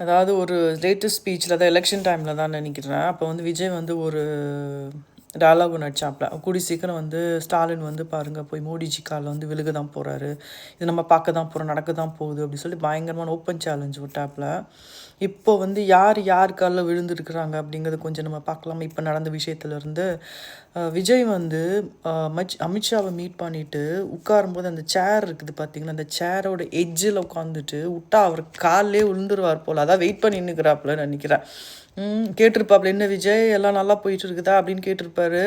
அதாவது ஒரு லேட்டஸ்ட் ஸ்பீச்சில் தான் எலெக்ஷன் டைமில் தான் நினைக்கிறேன். அப்போ வந்து விஜய் வந்து ஒரு டயலாக் ஒன்று அடிச்சாப்ல. கூடி சீக்கிரம் வந்து ஸ்டாலின் வந்து பாருங்கள் போய் மோடிஜி காலில் வந்து விழுக தான் போகிறாரு, இது நம்ம பார்க்க தான் போகிறோம், நடக்க தான் போகுது அப்படி சொல்லி பயங்கரமான ஓப்பன் சேலஞ்ச் விட்டாப்ல. இப்போ வந்து யார் யார் காலில் விழுந்துருக்குறாங்க அப்படிங்கிறது கொஞ்சம் நம்ம பார்க்கலாம். இப்போ நடந்த விஷயத்துலேருந்து விஜய் வந்து அமித்ஷாவை மீட் பண்ணிவிட்டு உட்காரும்போது அந்த சேர் இருக்குது பார்த்தீங்கன்னா, அந்த சேரோட எட்ஜில் உட்காந்துட்டு விட்டா அவர் காலிலே விழுந்துருவார் போல். அதான் வெயிட் பண்ணி நிற்கிறாப்புல நினைக்கிறேன். கேட்டிருப்பாப்புல, என்ன விஜய் எல்லாம் நல்லா போயிட்டு இருக்குதா அப்படின்னு கேட்டிருப்பாரு.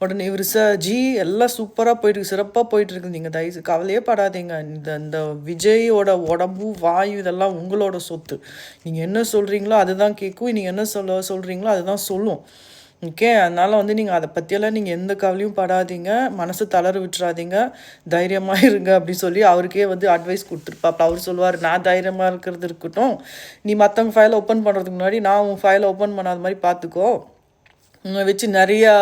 உடனே இவர் ஜி எல்லாம் சூப்பராக போயிட்டுருக்கு, சிறப்பாக போயிட்டுருக்கு, நீங்கள் தயவு கவலையே படாதீங்க, இந்த விஜயோட உடம்பு வாயு இதெல்லாம் உங்களோட சொத்து, நீங்கள் என்ன சொல்கிறீங்களோ அதுதான் கேட்கும், நீங்கள் என்ன சொல்கிறீங்களோ அதுதான் சொல்லும். ஓகே, அதனால் வந்து நீங்கள் அதை பற்றியெல்லாம் நீங்கள் எந்த கவலையும் படாதீங்க, மனசு தளர விட்டுறாதீங்க, தைரியமாக இருங்க அப்படின்னு சொல்லி அவருக்கே வந்து அட்வைஸ் கொடுத்துருப்பாப்பா. அவர் சொல்லுவார், நான் தைரியமாக இருக்கிறது இருக்கட்டும், நீ மற்றவங்க ஃபைலை ஓப்பன் பண்ணுறதுக்கு முன்னாடி நான் உன் ஃபைலை ஓப்பன் பண்ணாத மாதிரி பார்த்துக்கோ, வச்சு நிறையா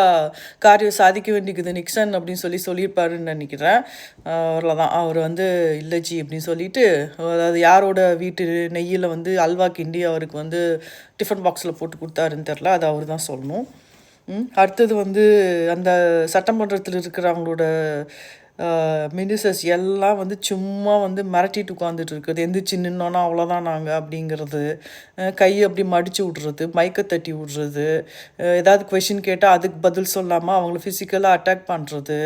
காரியம் சாதிக்க வேண்டியது நிக்சன் அப்படின்னு சொல்லியிருப்பாருன்னு நினைக்கிறேன். அவ்வளோதான். அவர் வந்து இல்லைஜி அப்படின்னு சொல்லிட்டு, அதாவது யாரோட வீட்டு நெய்யில் வந்து அல்வா கிண்டி அவருக்கு வந்து டிஃபன் பாக்ஸில் போட்டு கொடுத்தாருன்னு தெரில, அது அவர் தான் சொல்லணும். அடுத்தது வந்து அந்த சட்டமன்றத்தில் இருக்கிறவங்களோட மினிஸ்டர்ஸ் எல்லாம் வந்து சும்மா வந்து மிரட்டிட்டு உட்காந்துட்டு இருக்குது, எந்திரிச்சு நின்னோன்னா அவ்வளோதான் நாங்கள் அப்படிங்கிறது, கையை அப்படி மடித்து விட்றது, மைக்கை தட்டி விட்றது, ஏதாவது கொஷின் கேட்டால் அதுக்கு பதில் சொல்லாமல் அவங்கள ஃபிசிக்கலாக அட்டாக் பண்ணுறது,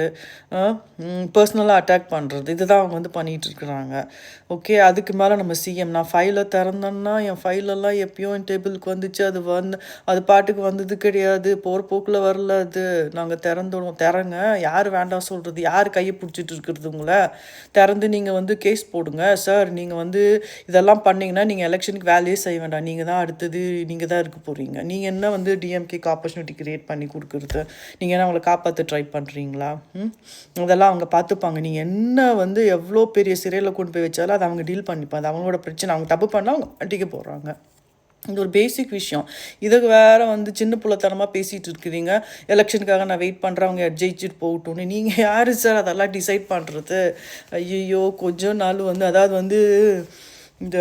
பர்சனலாக அட்டாக் பண்ணுறது, இதுதான் அவங்க வந்து பண்ணிகிட்ருக்குறாங்க. ஓகே, அதுக்கு மேலே நம்ம சிஎம், நான் ஃபைலை திறந்தேன்னா என் ஃபைலெல்லாம் எப்பயும் என் டேபிளுக்கு வந்துச்சு, அது பாட்டுக்கு வந்தது கிடையாது, போகிற போக்கில் வரல, அது நாங்கள் திறந்துடுவோம், திறங்க, யார் வேண்டாம் சொல்கிறது, யார் கையை பிடிச்சிட்டு இருக்கிறது, உங்களை திறந்து நீங்கள் வந்து கேஸ் போடுங்க சார், நீங்கள் வந்து இதெல்லாம் பண்ணிங்கன்னா நீங்கள் எலெக்ஷனுக்கு வேலையே செய்ய வேண்டாம், நீங்கள் தான் அடுத்தது நீங்கள் தான் இருக்க போகிறீங்க, நீங்கள் என்ன வந்து டிஎம்கேக்கு ஆப்பர்ச்சுனிட்டி க்ரியேட் பண்ணி கொடுக்குறது, நீங்கள் என்ன அவங்கள காப்பாற்ற ட்ரை பண்ணுறீங்களா? அதெல்லாம் அவங்க பார்த்துப்பாங்க, நீங்கள் என்ன வந்து எவ்வளோ பெரிய சிறையில் கொண்டு போய் வச்சாலும் அதை அவங்க டீல் பண்ணிப்பாங்க, அது அவங்களோட பிரச்சனை, அவங்க தப்பு பண்ணால் அவங்க அடிக்க போகிறாங்க. இது ஒரு பேசிக் விஷயம். இதுக்கு வேறு வந்து சின்ன புள்ளத்தனமாக பேசிகிட்டு இருக்கிறீங்க, எலெக்ஷனுக்காக நான் வெயிட் பண்ணுறேன், அவங்க ஜெயிச்சுட்டு போகட்டும்னு. நீங்கள் யார் சார் அதெல்லாம் டிசைட் பண்ணுறது? ஐயோ, கொஞ்சம் நாள் வந்து அதாவது வந்து இந்த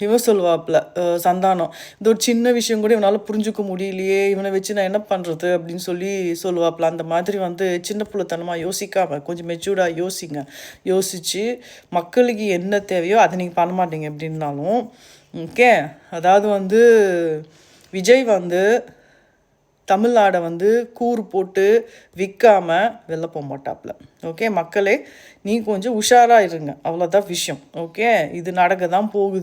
இவன் சொல்லுவாப்பில் சந்தானம், இந்த ஒரு சின்ன விஷயம் கூட இவனால் புரிஞ்சுக்க முடியலையே, இவனை வச்சு நான் என்ன பண்ணுறது அப்படின்னு சொல்லுவாப்பில். அந்த மாதிரி வந்து சின்ன புள்ளத்தனமாக யோசிக்காமல் கொஞ்சம் மெச்சூர்டாக யோசிங்க. யோசித்து மக்களுக்கு என்ன தேவையோ அதை நீங்கள் பண்ண மாட்டீங்க எப்படின்னாலும். ஓகே, அதாவது வந்து விஜய் வந்து தமிழ்நாடை வந்து கூறு போட்டு விற்காமல் வெளில போக மாட்டாப்புல. ஓகே மக்களே, நீ கொஞ்சம் உஷாராக இருங்க, அவ்வளோதான் விஷயம். ஓகே, இது நடக்க தான் போகுது.